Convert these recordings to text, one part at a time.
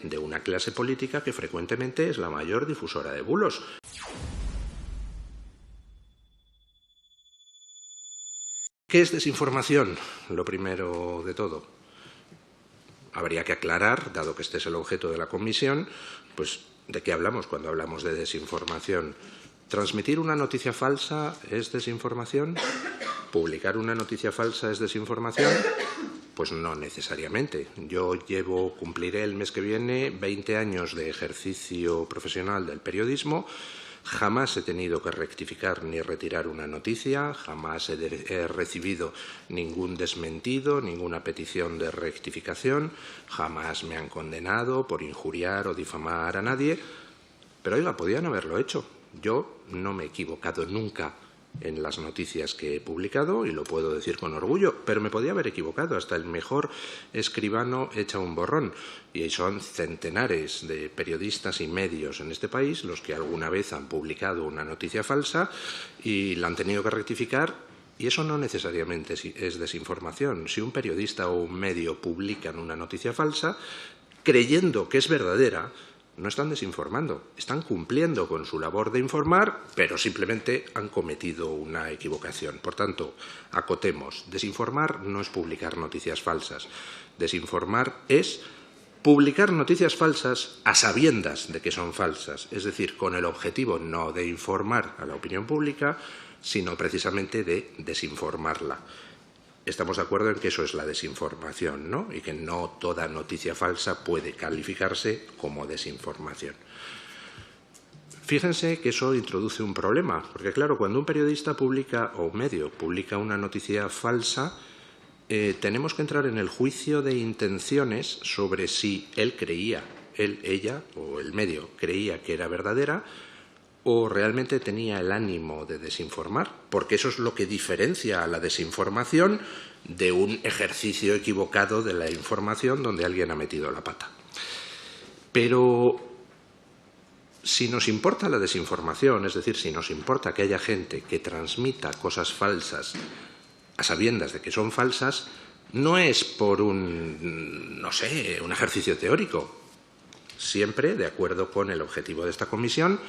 de una clase política que frecuentemente es la mayor difusora de bulos. ¿Qué es desinformación? Lo primero de todo. Habría que aclarar, dado que este es el objeto de la comisión, pues ¿de qué hablamos cuando hablamos de desinformación? ¿Transmitir una noticia falsa es desinformación? ¿Publicar una noticia falsa es desinformación? Pues no necesariamente. Yo cumpliré el mes que viene 20 años de ejercicio profesional del periodismo. Jamás he tenido que rectificar ni retirar una noticia, jamás he recibido ningún desmentido, ninguna petición de rectificación, jamás me han condenado por injuriar o difamar a nadie. Pero, oiga, podían haberlo hecho. Yo no me he equivocado nunca en las noticias que he publicado, y lo puedo decir con orgullo, pero me podía haber equivocado. Hasta el mejor escribano echa un borrón, y son centenares de periodistas y medios en este país los que alguna vez han publicado una noticia falsa y la han tenido que rectificar, y eso no necesariamente es desinformación. Si un periodista o un medio publican una noticia falsa, creyendo que es verdadera, no están desinformando, están cumpliendo con su labor de informar, pero simplemente han cometido una equivocación. Por tanto, acotemos, desinformar no es publicar noticias falsas. Desinformar es publicar noticias falsas a sabiendas de que son falsas, es decir, con el objetivo no de informar a la opinión pública, sino precisamente de desinformarla. Estamos de acuerdo en que eso es la desinformación, ¿no? Y que no toda noticia falsa puede calificarse como desinformación. Fíjense que eso introduce un problema, porque claro, cuando un periodista publica, o un medio publica una noticia falsa, tenemos que entrar en el juicio de intenciones sobre si él creía, ella o el medio creía que era verdadera, o realmente tenía el ánimo de desinformar, porque eso es lo que diferencia a la desinformación de un ejercicio equivocado de la información donde alguien ha metido la pata. Pero si nos importa la desinformación, es decir, si nos importa que haya gente que transmita cosas falsas a sabiendas de que son falsas, no es por un ejercicio teórico. Siempre, de acuerdo con el objetivo de esta comisión,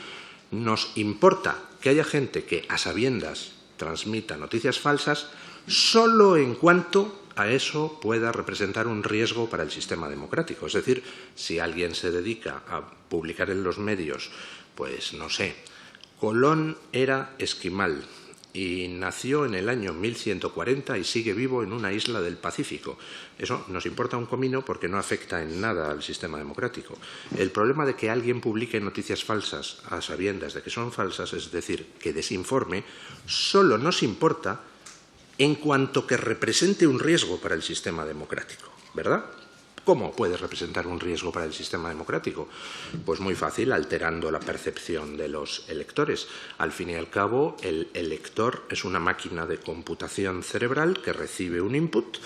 nos importa que haya gente que, a sabiendas, transmita noticias falsas solo en cuanto a eso pueda representar un riesgo para el sistema democrático. Es decir, si alguien se dedica a publicar en los medios, pues no sé, Colón era esquimal y nació en el año 1140 y sigue vivo en una isla del Pacífico. Eso nos importa un comino porque no afecta en nada al sistema democrático. El problema de que alguien publique noticias falsas a sabiendas de que son falsas, es decir, que desinforme, solo nos importa en cuanto que represente un riesgo para el sistema democrático, ¿verdad? ¿Cómo puede representar un riesgo para el sistema democrático? Pues muy fácil, alterando la percepción de los electores. Al fin y al cabo, el elector es una máquina de computación cerebral que recibe un input,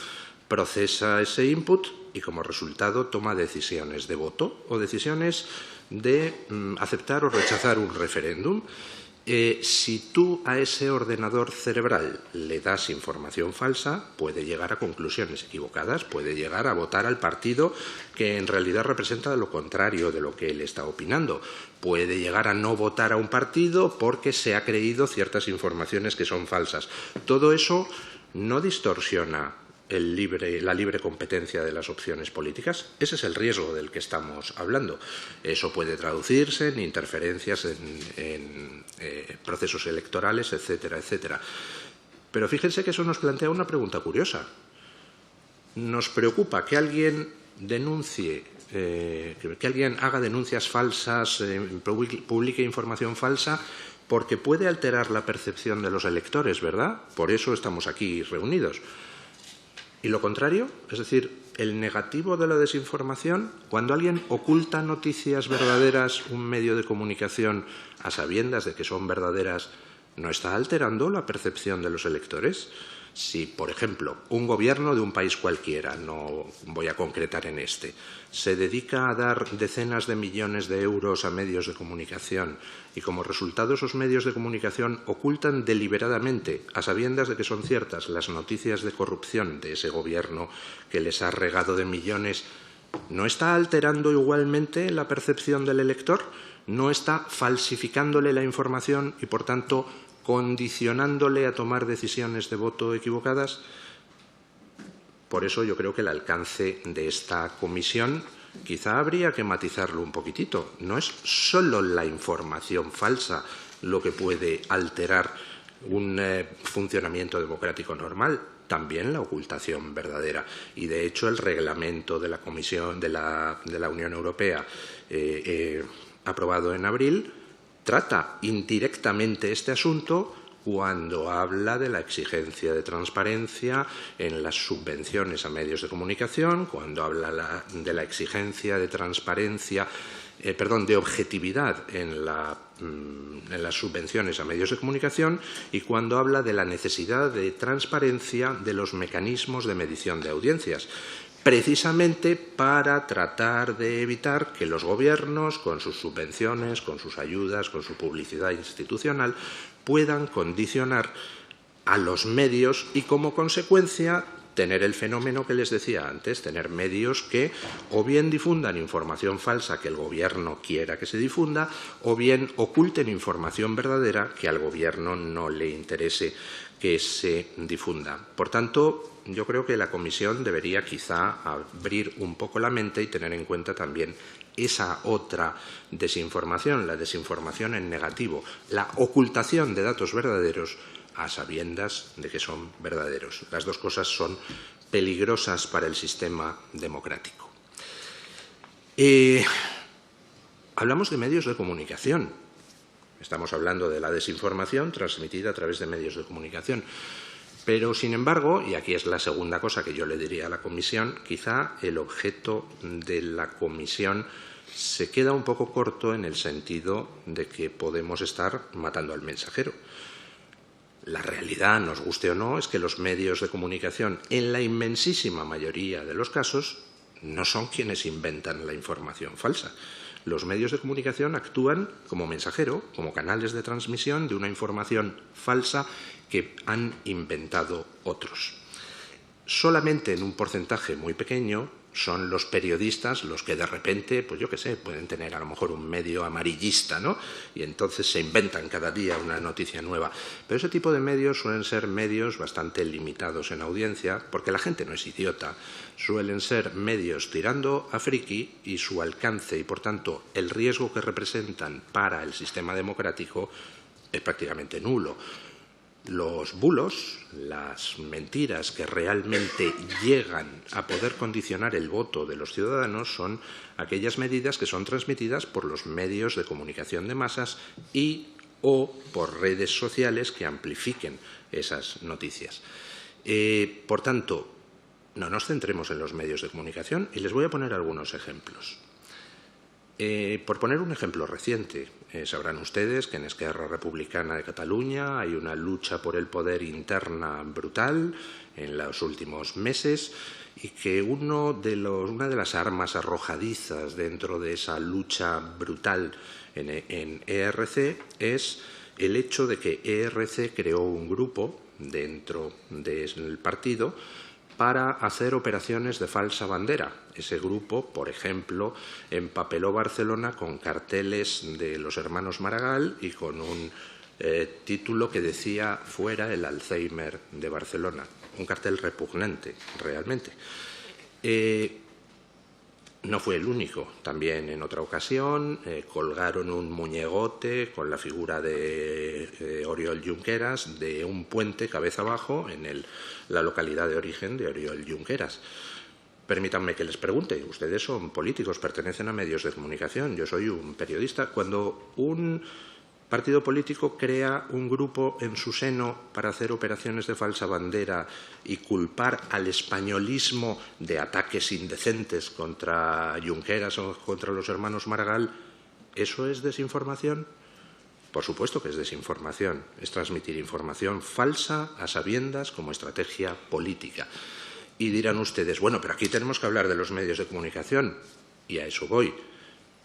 procesa ese input y como resultado toma decisiones de voto o decisiones de aceptar o rechazar un referéndum. Si tú a ese ordenador cerebral le das información falsa, puede llegar a conclusiones equivocadas, puede llegar a votar al partido que en realidad representa lo contrario de lo que él está opinando, puede llegar a no votar a un partido porque se ha creído ciertas informaciones que son falsas. Todo eso no distorsiona la libre competencia de las opciones políticas. Ese es el riesgo del que estamos hablando. Eso puede traducirse en interferencias en procesos electorales, etcétera, etcétera. Pero fíjense que eso nos plantea una pregunta curiosa. Nos preocupa que alguien denuncie, que alguien haga denuncias falsas, publique información falsa, porque puede alterar la percepción de los electores, ¿verdad? Por eso estamos aquí reunidos. ¿Y lo contrario? Es decir, el negativo de la desinformación, cuando alguien oculta noticias verdaderas, un medio de comunicación, a sabiendas de que son verdaderas, ¿no está alterando la percepción de los electores? Si, por ejemplo, un gobierno de un país cualquiera, no voy a concretar en este, se dedica a dar decenas de millones de euros a medios de comunicación y como resultado esos medios de comunicación ocultan deliberadamente, a sabiendas de que son ciertas, las noticias de corrupción de ese gobierno que les ha regado de millones ¿No está alterando igualmente la percepción del elector? ¿No está falsificándole la información y, por tanto, condicionándole a tomar decisiones de voto equivocadas? Por eso yo creo que el alcance de esta comisión quizá habría que matizarlo un poquitito. No es solo la información falsa lo que puede alterar un funcionamiento democrático normal, también la ocultación verdadera. Y, de hecho, el reglamento de la Comisión de la Unión Europea aprobado en abril trata indirectamente este asunto cuando habla de la exigencia de transparencia en las subvenciones a medios de comunicación, cuando habla de la exigencia de transparencia, de objetividad en las subvenciones a medios de comunicación y cuando habla de la necesidad de transparencia de los mecanismos de medición de audiencias, precisamente para tratar de evitar que los gobiernos, con sus subvenciones, con sus ayudas, con su publicidad institucional, puedan condicionar a los medios y, como consecuencia, tener el fenómeno que les decía antes, tener medios que o bien difundan información falsa que el Gobierno quiera que se difunda o bien oculten información verdadera que al Gobierno no le interese que se difunda. Por tanto, yo creo que la Comisión debería quizá abrir un poco la mente y tener en cuenta también esa otra desinformación, la desinformación en negativo, la ocultación de datos verdaderos a sabiendas de que son verdaderos. Las dos cosas son peligrosas para el sistema democrático. Hablamos de medios de comunicación. Estamos hablando de la desinformación transmitida a través de medios de comunicación. Pero, sin embargo, y aquí es la segunda cosa que yo le diría a la Comisión, quizá el objeto de la Comisión se queda un poco corto en el sentido de que podemos estar matando al mensajero. La realidad, nos guste o no, es que los medios de comunicación, en la inmensísima mayoría de los casos, no son quienes inventan la información falsa. Los medios de comunicación actúan como mensajero, como canales de transmisión de una información falsa que han inventado otros. Solamente en un porcentaje muy pequeño son los periodistas los que de repente, pues yo qué sé, pueden tener a lo mejor un medio amarillista, ¿no? Y entonces se inventan cada día una noticia nueva. Pero ese tipo de medios suelen ser medios bastante limitados en audiencia, porque la gente no es idiota. Suelen ser medios tirando a friki y su alcance y, por tanto, el riesgo que representan para el sistema democrático es prácticamente nulo. Los bulos, las mentiras que realmente llegan a poder condicionar el voto de los ciudadanos son aquellas medidas que son transmitidas por los medios de comunicación de masas y o por redes sociales que amplifiquen esas noticias. Por tanto, no nos centremos en los medios de comunicación y les voy a poner algunos ejemplos. Por poner un ejemplo reciente, sabrán ustedes que en Esquerra Republicana de Cataluña hay una lucha por el poder interna brutal en los últimos meses y que una de las armas arrojadizas dentro de esa lucha brutal en ERC es el hecho de que ERC creó un grupo dentro del partido para hacer operaciones de falsa bandera. Ese grupo, por ejemplo, empapeló Barcelona con carteles de los hermanos Maragall y con un título que decía «Fuera el Alzheimer de Barcelona». Un cartel repugnante, realmente. No fue el único. También en otra ocasión colgaron un muñegote con la figura de Oriol Junqueras de un puente cabeza abajo en la localidad de origen de Oriol Junqueras. Permítanme que les pregunte, ustedes son políticos, pertenecen a medios de comunicación, yo soy un periodista. Cuando un partido político crea un grupo en su seno para hacer operaciones de falsa bandera y culpar al españolismo de ataques indecentes contra Junqueras o contra los hermanos Maragall, ¿eso es desinformación? Por supuesto que es desinformación, es transmitir información falsa a sabiendas como estrategia política. Y dirán ustedes, bueno, pero aquí tenemos que hablar de los medios de comunicación, y a eso voy.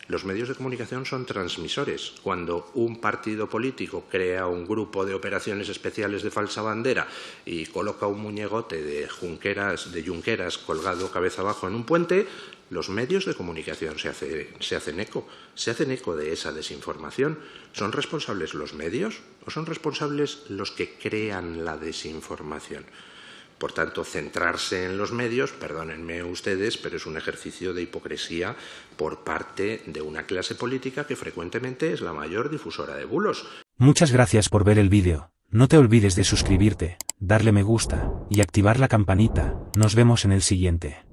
Los medios de comunicación son transmisores. Cuando un partido político crea un grupo de operaciones especiales de falsa bandera y coloca un muñegote de Junqueras colgado cabeza abajo en un puente, los medios de comunicación se hacen eco de esa desinformación. ¿Son responsables los medios o son responsables los que crean la desinformación? Por tanto, centrarse en los medios, perdónenme ustedes, pero es un ejercicio de hipocresía por parte de una clase política que frecuentemente es la mayor difusora de bulos. Muchas gracias por ver el vídeo. No te olvides de suscribirte, darle me gusta y activar la campanita. Nos vemos en el siguiente.